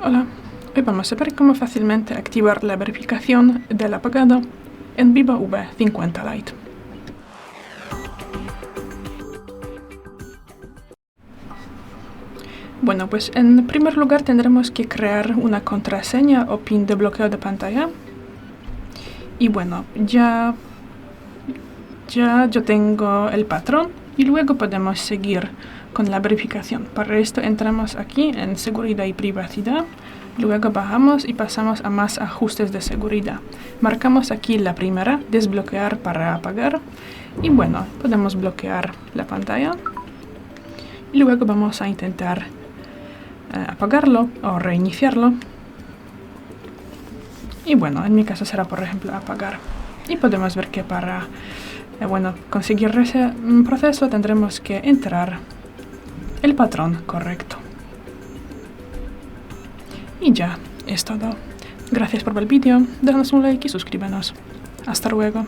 Hola, hoy vamos a ver cómo fácilmente activar la verificación del apagado en Vivo V50 Lite. Bueno, pues en primer lugar tendremos que crear una contraseña o PIN de bloqueo de pantalla. Y bueno, ya yo tengo el patrón y luego podemos seguir con la verificación. Para esto entramos aquí en seguridad y privacidad, luego bajamos y pasamos a más ajustes de seguridad. Marcamos aquí la primera, desbloquear para apagar, y bueno, podemos bloquear la pantalla y luego vamos a intentar apagarlo o reiniciarlo. Y bueno, en mi caso será por ejemplo apagar. Y podemos ver que para conseguir ese proceso tendremos que entrar el patrón correcto. Y ya, es todo. Gracias por ver el vídeo, déjanos un like y suscríbenos. Hasta luego.